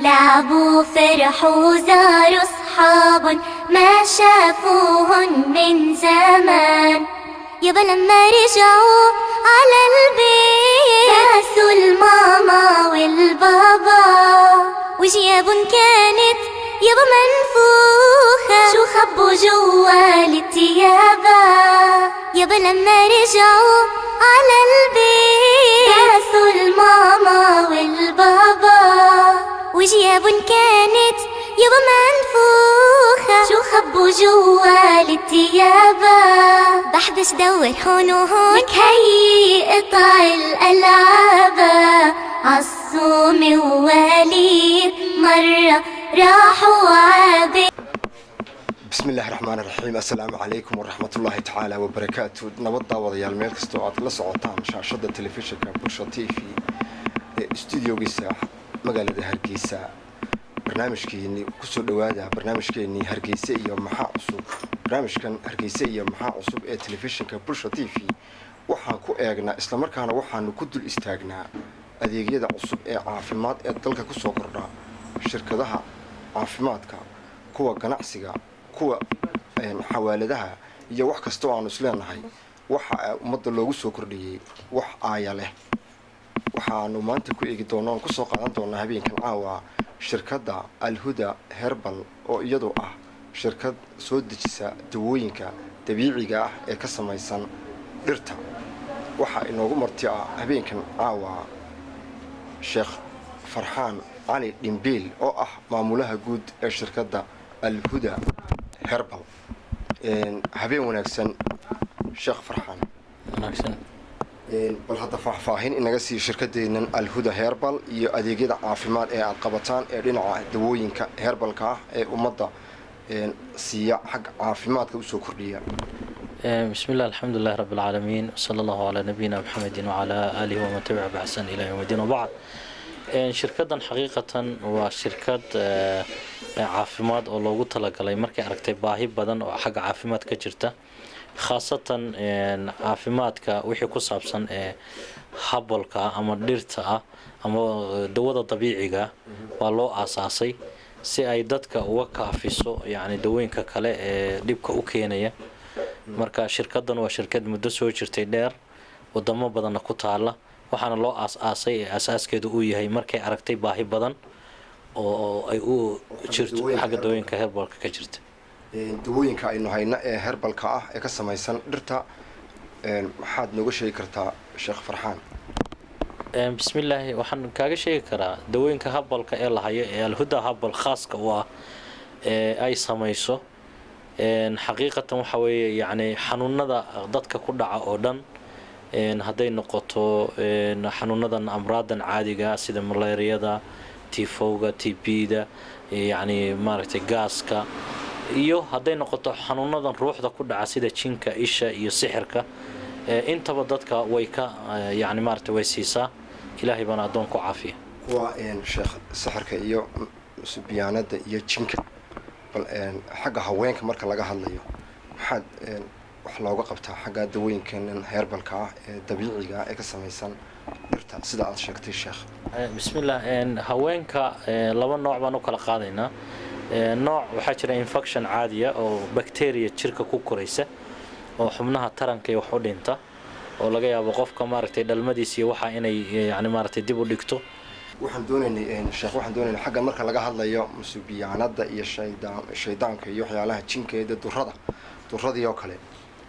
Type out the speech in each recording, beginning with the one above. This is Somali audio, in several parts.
لعبوا فرحوا زاروا صحاب ما شافوهن من زمان. يابا لما رجعوا على البيت ناسوا الماما والبابا، وجيابن كانت يابا منفوخة، شو خبوا جوا التيابة. يابا لما رجعوا على البيت ناسوا الماما والبابا، وجيابن كانت يابا منفوخة، شو خبوا جوا التيابة. بحبش دور هون وهون، لك هي قطع الألعاب. عالصومي ووليد مرة راحوا عابد. بسم الله الرحمن الرحيم. السلام عليكم ورحمة الله تعالى وبركاته. نبض وضيال ميل كستو عاد لا سocotان shaashada telefishinka Bulsho TV studio-giisa magaalada Hargeysa. barnaamijkeeni ku soo dhawaada barnaamijkeeni Hargeysa iyo maxaa cusub. barnaamijkan Hargeysa iyo maxaa cusub ee telefishinka Bulsho TV waxaan ku eegnaa isla markaana waxaan ku dul istaagnaa adeegyada cusub ee caafimaad ee dalka ku soo kordha, shirkadaha caafimaadka, kuwa ganacsiga, kuwa xawaaladaha iyo wax kasta oo aan isleenahay waxa ummadda loogu soo kordhiyay wax aaya leh. waxaanu maanta ku eegi doonaa ku soo qaadan doonaa habeenkan caawa shirkadda Al-Huda Herbal oo iyadoo ah shirkad soo dejisa dawooyinka dabiiciga ah ee ka samaysan dhirta. waxa inoogu marti habeenkan caawa Sheekh Farxaan Ali Dhimbiil oo ah maamulaha guud ee shirkadda Al-Huda Herbal. habeen wanaagsan Sheekh Farxaan. wanaagsan. bal hadda faahfaahin inaga sii shirkadeenan Al-Huda Herbal iyo adeegyada caafimaad ee aad qabataan ee dhinaca dawooyinka herbalka ah ee ummadda siiya xag caafimaadka u soo kordhiya. بسم الله الحمد لله رب العالمين وصلى الله على نبينا محمد وعلى آله ومن تبع بإحسان إلى يوم الدين. وبعد شركة حقيقة وشركة caafimaad oo loogu talagalay markay aragtay baahi badan oo xagga caafimaad ka jirta, khaasatan caafimaadka wixii ku saabsan habolka ama dhirta ah ama dawada dabiiciga waa loo aasaasay si ay dadka uga kaafiso yani dawooyinka kale ee dhibka u keenaya. marka shirkadan waa shirkad muddo soo jirtay dheer, wadamo badan ku taala, waxaana loo aasaasay asaaskeedu uu yahay markay aragtay baahi badan oo ay u jirto xagga dawooyinka herbalka ka jirta. dawooyinka aynu hayna ee herbalka ah ee ka samaysan dhirta maxaad nooga sheegi kartaa Sheekh Farxaan? bismillah, waxaan kaaga sheegi karaa dawooyinka herbalka ee la hayo ee Al-Huda Herbal khaaska waa ay samayso xaqiiqatan waxa weeye yani xanuunada dadka ku dhaca oo dhan hadday noqoto xanuunadan amraadan caadiga sida malaariyada, tifowga, TB-da, yani maaragtay gaaska, iyo hadday noqoto xanuunadan ruuxda ku dhaca sida jinka, isha iyo sixirka, intaba dadka way ka yani maaragtay way siisaa. ilaahay bana adoon ku caafiya. waa sheekh sixirka iyo subiyaanada iyo jinka, bal xagga haweenka marka laga hadlayo maxaad wax looga qabtaa xagga dawooyinkan herbalka ah ee dabiiciga ee ka samaysan dhirta sida aad sheegtay Sheekh? bismillah, haweenka laba nooc baan u kala qaadaynaa. nooc waxaa jira infection caadiya oo bacteria jirka ku koraysa oo xubnaha taranka wax u dhinta oo laga yaabo qofka maaragtay dhalmadiisa waxa inay yani maaragtay dib u dhigto. waxaan doonaynay Sheekh xagga marka laga hadlayo musubiyaanada iyo shaydaanka iyo waxyaalaha jinka ee durradii oo kale,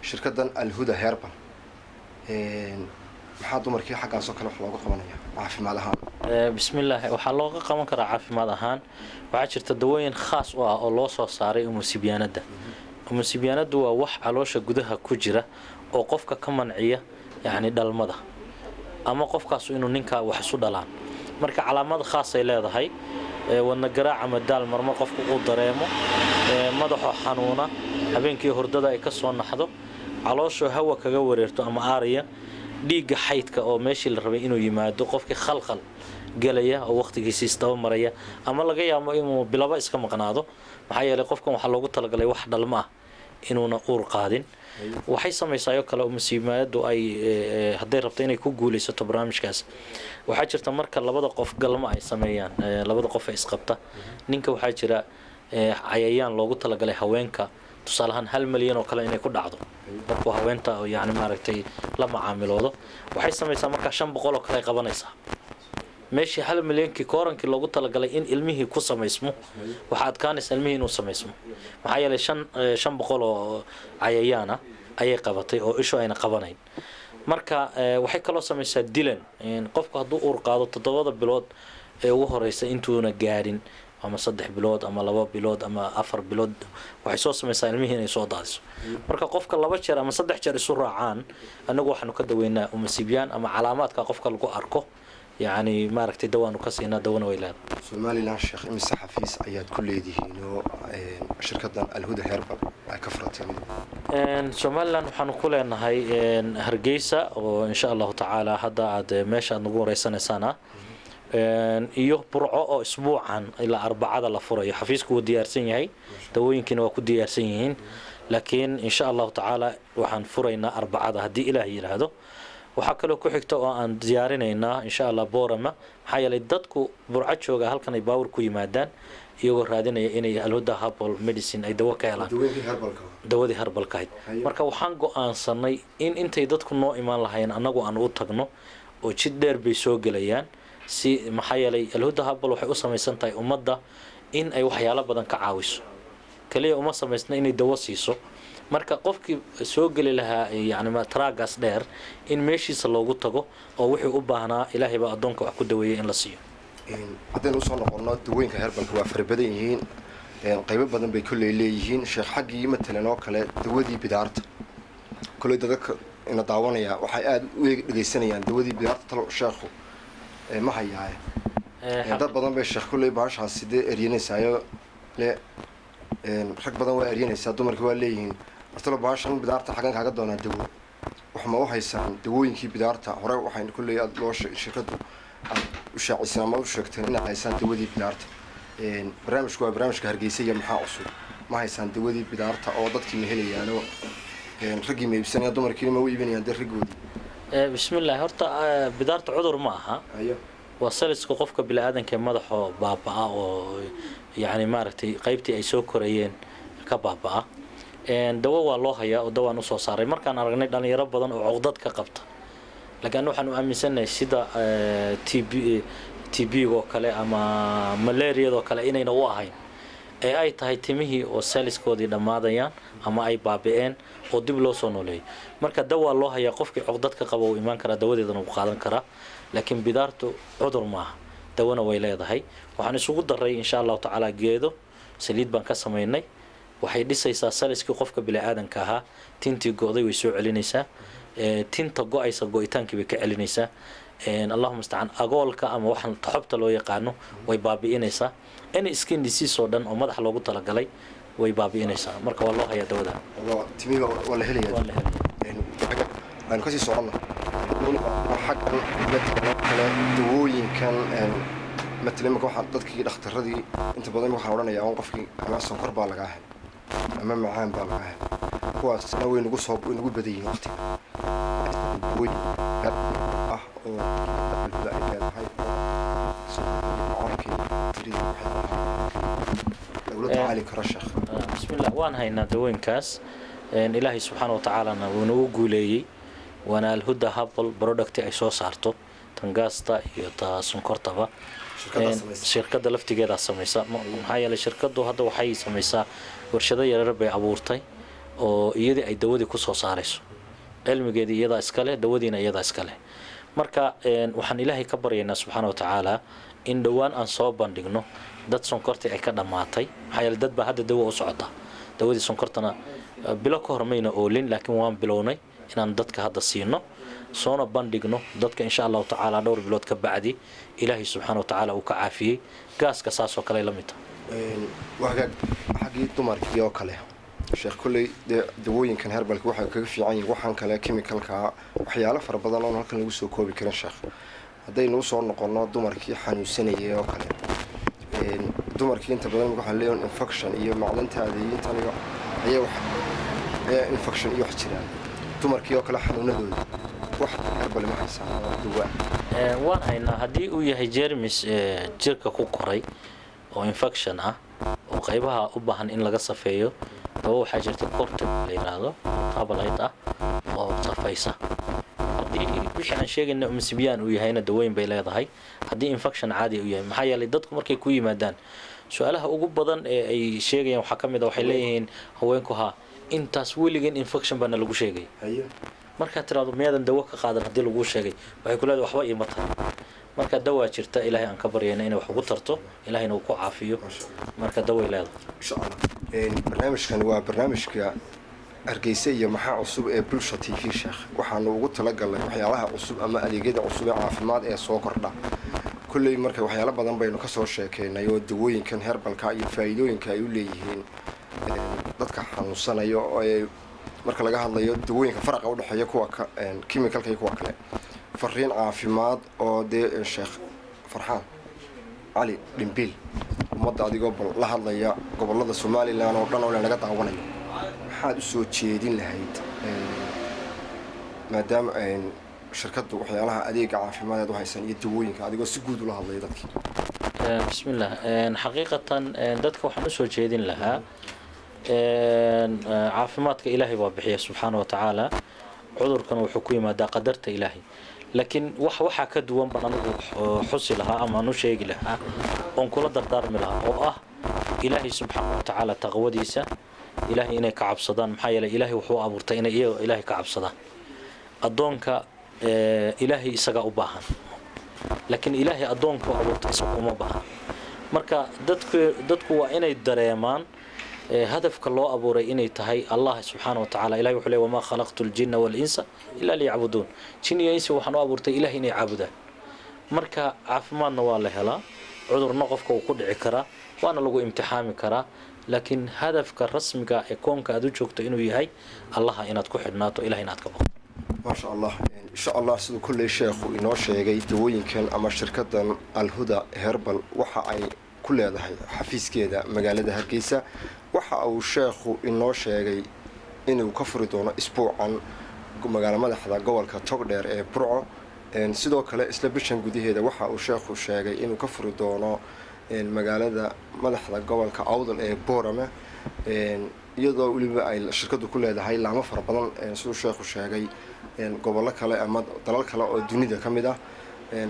shirkadan Al-Huda Herbal maxaa dumarkii xaggaas oo kale wax looga qabanaya caafimaad ahaan? bismillah, waxaa looga qaban karaa caafimaad ahaan. waxaa jirta dawooyin khaas u ah oo loo soo saaray umusibiyaanada. umusibiyaanadu waa wax caloosha gudaha ku jira oo qofka ka manciya yani dhalmada ama qofkaas inuu ninka wax isu dhalaan. marka calaamad khaas ay leedahay, wadna garaac ama daal marmo qofku uu dareemo, madaxo xanuuna, habeenkii hurdada ay ka soo naxdo, caloosho hawa kaga wareerto ama aariya, dhiigga xaydka oo meeshii la rabay inuu yimaado qofkii khalkhal galaya oo waqtigiisa isdaba maraya, ama laga yaabo inuu bilaba iska maqnaado maxaa yeelay qofkan waxa loogu talagalay wax dhalma ah inuuna uur qaadin waxay samaysaa kale masiimaadu ay hadday rabto inay ku guulaysato barnaamijkaas waxaa jirta marka labada qof galmo ay sameeyaan labada qof ay isqabta ninka waxaa jira cayayaan loogu talagalay haweenka tusaale ahaan 1 milyan oo kale inay ku dhacdo markuu haweenta yani maaragtay la macaamiloodo waxay samaysaa marka 500 oo kale ay qabanaysaa meeshii 1 milyankii koorankii loogu talagalay in ilmihii ku samaysmo waxa adkaanaysa ilmihii inuu samaysmo maxaa yeelay 500 oo cayayaana ayay qabatay oo ishu ayna qabanayn marka waxay kaloo samaysaa dilan qofku hadduu uur qaado 7 bilood ee ugu horeysa intuuna gaarin ama 3 bilood ama 2 bilood ama 4 bilood waxay soo samaysaa ilmihii inay soo daadiso marka qofka 2 jeer ama 3 jeer isu raacaan anagu waxaanu ka daweynaa umasiibiyaan ama calaamaadka qofka lagu arko يعني ما ركتي دوان وكسينا دوان ويلاد. سومالي لان شيخ إمسا حفيز أياد كل يديه إنه شركة الهدى هيربل كفرت يعني. سومالي لان حنقول إن هاي هرجيسة وإن شاء الله تعالى هذا عاد ماشى نقول رئيسنا سنة. إيوه برعو أسبوعا إلى 4 لفرة حفيز كود ديارسين هاي دوين كانوا كود ديارسين لكن إن شاء الله تعالى وحن فرينا 4 هدي إلهي هذا. waxaa kaloo ku xigta oo aan diyaarinaynaa insha Allah boorama maxaa yeelay dadku burco jooga halkan ay baawar ku yimaadaan iyagoo raadinaya inay alhuda herbal medicine ay dawo ka helaan dawadii herbalka marka waxaan go'aansanay in intay dadku noo imaan lahayn anagu aan u tagno oo jid dheer bay soo galayaan si maxaa yeelay alhuda herbal waxay u samaysan tahay ummadda in ay waxyaalo badan ka caawiso kaliya uma samaysna inay dawo siiso marka qofkii soo gali lahaa yani ma traagaas dheer in meeshiisa loogu tago oo wixii u baahnaa ilaahay baa adoonka wax ku daweeyay in la siiyo haddaynu usoo noqono dawooyinka herbalka waa fara badan yihiin qaybo badan bay kolley leeyihiin sheekh xaggii matalan oo kale dawadii bidaarta kolley dadka ina daawanaya waxay aad u dhegeysanayaan dawadii bidaarta talo sheekhu ma hayaaye dad badan bay sheekh kolley baashaas sidee eryanaysayo le rag badan waa eryanaysaa dumarkii waa leeyihiin aslo baashan bidaarta xagan kaaga doonaa dawo waxma u haysaan dawooyinkii bidaarta hore waxayna kulley aad loo shirkadu aad u shaacisaan ama u sheegteen inay haysaan dawadii bidaarta barnaamijku waa barnaamijka hargeysa iyo maxaa cusub ma haysaan dawadii bidaarta oo dadkii ma helayaanoo raggii ma iibsanayaan dumarkiina ma u iibinayaan dee raggoodii bismillaah horta bidaarta cudur ma aha waa saliska qofka bini'aadanka madaxoo baabaa oo يعني maaragtay qaybtii ay soo korayeen ka baabaa dawo waa loo hayaa oo dawaan u soo saaray markaan aragnay dhalinyaro badan oo cuqdad ka qabta laakiin waxaan u aaminsanahay sida TB oo kale ama malaria oo kale inayna u ahayn ee ay tahay timihii oo saliskoodii dhamaadayaan ama ay baabeen oo dib loo soo nooleeyay marka dawo loo hayaa qofkii cuqdad ka qabo oo iman kara dawadeedana uu qaadan kara laakiin bidaartu cudur ma aha dawana way leedahay waxaan isugu daray insha Allah taala geedo saliid baan ka sameeynay waxay dhisaysaa saliskii qofka bini'aadanka ahaa tintii go'day way soo celinaysaa tinta go'aysa go'itaankii bay ka celinaysaa Allahumma musta'an agoolka ama waxaan xubta loo yaqaano way baabi'inaysaa any skin disease oo dhan oo madax loogu talagalay way baabi'inaysaa marka waa loo hayaa dawada timiga wala helayaa aan kasii socono حق dawooyinkan مثلا ما واحد dadkii dhakhtaradii inta badan waxa oranaya aan qofkii ama sonkor baa laga helay ama macaan baa laga helay kuwaas way nagu soo nagu badiyeen waqti way ah oo بسم الله وان هينا dawooyinkaas ilaahay subhanahu wa ta'ala wuu nagu guuleeyay وانا الهدى هابل برودكت ay soo saarto tangaasta iyo ta sonkortaba shirkadda laftigeeda samaysa maxaa yeelay shirkaddu hadda waxay samaysaa warshado yaryar bay abuurtay oo iyadii ay dawadii ku soo saarayso cilmigeedii iyada iska leh dawadiina iyada iska leh marka waxaan ilaahay ka baryaynaa subhanahu wa ta'ala in dhawaan aan soo bandhigno dad sonkortii ay ka dhamaatay maxaa yeelay dad baa hadda dawo u socota dawadii sonkortana bilo ka hormayna oolin laakiin waan bilownay inaan dadka hadda siino soona bandhigno dadka insha Allah ta'ala dhowr bilood ka bacdi ilaahi subhanahu wa ta'ala uu ka caafiyay gaaska saasoo kale la mid waxa xaqii dumarkii oo kale sheekh kulli dawooyinkan herbalka waxa kaga fiican yahay waxaan kale chemicalka waxyaalo fara badan oo halkan lagu soo koobi karin sheekh hadaynu soo noqono dumarkii xanuunsanayay oo kale dumarkii inta badan waxa leeyahay infection iyo macdanta adeeyinta aniga ayaa infection iyo wax jiraan dumarkii oo kale xanuunadooda wax herbal ma haysan duwaa waan haynaa haddii uu yahay jeermis jirka ku koray oo infection ah oo qaybaha u baahan in laga safeeyo oo waxaa jirta cortep la yiraahdo tablet ah oo safaysa haddii wixii aan sheegayna umsibiyaan uu yahayna daweyn bay leedahay haddii infection caadi uu yahay maxaa yeelay dadku markay ku yimaadaan su'aalaha ugu badan ee ay sheegayaan waxa kamid ah waxay leeyihiin haweenku intaas weligan infection bana lagu sheegay marka tiraado meedan dawo ka qaadan hadii lagu sheegay waxay ku leedahay waxba ima tahay marka dawa jirta ilaahay aan ka baryayna inay wax ugu tarto ilaahayna uu ku caafiyo marka dawo leedahay insha Allah barnaamijkan waa barnaamijka Hargeysa iyo maxaa cusub ee Bulsho TV Sheekh waxaanu ugu talagalnay waxyaalaha cusub ama adeegyada cusub ee caafimaad ee soo kordha kulley marka waxyaalo badan baynu ka soo sheekeynay oo dawooyinkan herbalka iyo faa'iidooyinka ay u leeyihiin dadka xanuunsanayo oo marka laga hadlayo dawooyinka faraqa u dhaxeeya kuwa chemicalka iyo kuwa kale fariin caafimaad oo Sheekh Farxaan Ali Dhimbil ummadda adigoo la hadlaya gobolada Soomaaliland oo dhan oo laga daawanayo maxaad u soo jeedin lahayd maadaama shirkaddu waxyaalaha adeega caafimaad u haysan iyo dawooyinka adigoo si guud ula hadlaya dadkii bismillah xaqiiqatan dadka waxaan u soo jeedin lahaa caafimaadka ilaahay waa bixiya subxaanahu wa tacaala cudurkan wuxuu ku yimaadaa qadarta ilaahay laakiin waxa ka duwan baan anigu xusi lahaa ama aanu sheegi lahaa oon kula dardaarmi lahaa oo ah ilaahay subxaanahu wa tacaala taqwadiisa ilaahay inay ka cabsadaan maxaa yeelay ilaahay wuxuu abuurtay inay ilaahay ka cabsadaan adoonka ilaahay isaga u baahan laakiin ilaahay adoonka abuurtay isaga uma baahan marka dadku waa inay dareemaan هدفك الله أبو رأيني تهي الله سبحانه وتعالى إلهي وحلي وما خلقت الجن والإنس إلا ليعبدون جن ينس وحنا أبو رتي إلهي نعبده مركا عفمان نواله هلا عذر نقفك وقد عكرا وأنا لقو امتحان كرا لكن هدفك الرسمك يكون كأدوجك إنه يهي الله إنك كحد ناتو إلهي ناتك ما شاء الله إن شاء الله سيد كل شيخ وإنه شيء دوين كان أما شركة الهدى هربل وحى كل هذا حفيز كذا مجال هرقيسة waxa uu sheekhu inoo sheegay inuu ka furi doono isbuucan magaalada madaxda gobolka Togdheer ee Burco sidoo kale isla bishan gudaheeda waxa uu sheekhu sheegay inuu ka furi doono magaalada madaxda gobolka Awdal ee Boorama iyadoo waliba ay shirkadu ku leedahay laamo fara badan sidoo sheekhu sheegay gobollo kale ama dalal kale oo dunida kamid ah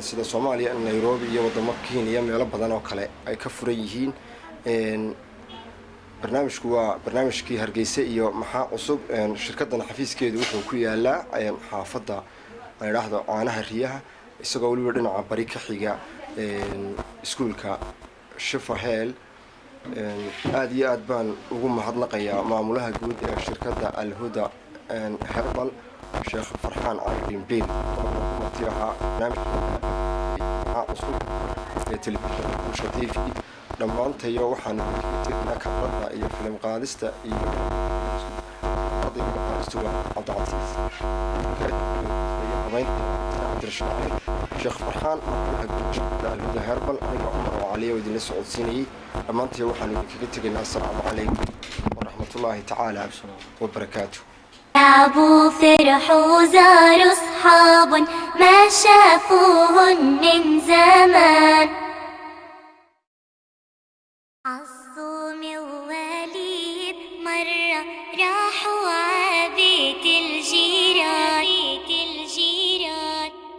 sida Soomaaliya Nairobi iyo wadamo Kenya meelo badan oo kale ay ka furan yihiin barnaamijku waa barnaamijkii Hargeysa iyo maxaa cusub shirkadana xafiiskeedu wuxuu ku yaalaa xaafada ay raahdo caanaha riyaha isagoo waliba dhinaca bari ka xiga iskuulka Shifa Heel aad iyo aad baan ugu mahadnaqayaa maamulaha guud ee shirkadda Al-Huda Herbal Sheekh Farxaan Ali Dhimbil oo tiraha barnaamijka cusub ee telefishinka Bulsho TV dhammaantayo waxaan tigna ka barta iyo film qaadista iyo qadiga qaadista Cabdicasiis Sheekh Farxaan Al-Huda Herbal oo Caliyo idin la socodsiinayay dhammaantayo waxaan idinkaga tegaynaa assalaamu calaykum wa rahmatullaahi ta'ala wa barakaatuh لعبوا فرحوا زاروا أصحاب ما شافوهن من زمان عالصوم الوليد مرة راحوا عابيت الجيران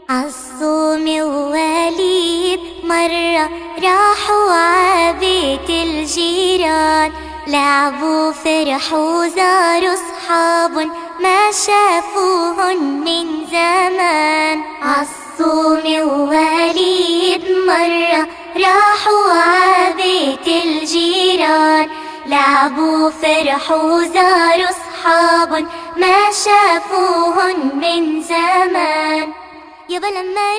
عالصوم الوليد مرة راحوا عابيت الجيران لعبوا فرحوا زاروا أصحاب ما شافوهن من زمان عالصوم الوليد مرة راحوا عابيت الجيران لعبوا فرحوا زاروا أصحاب ما شافوهن من زمان يابا لما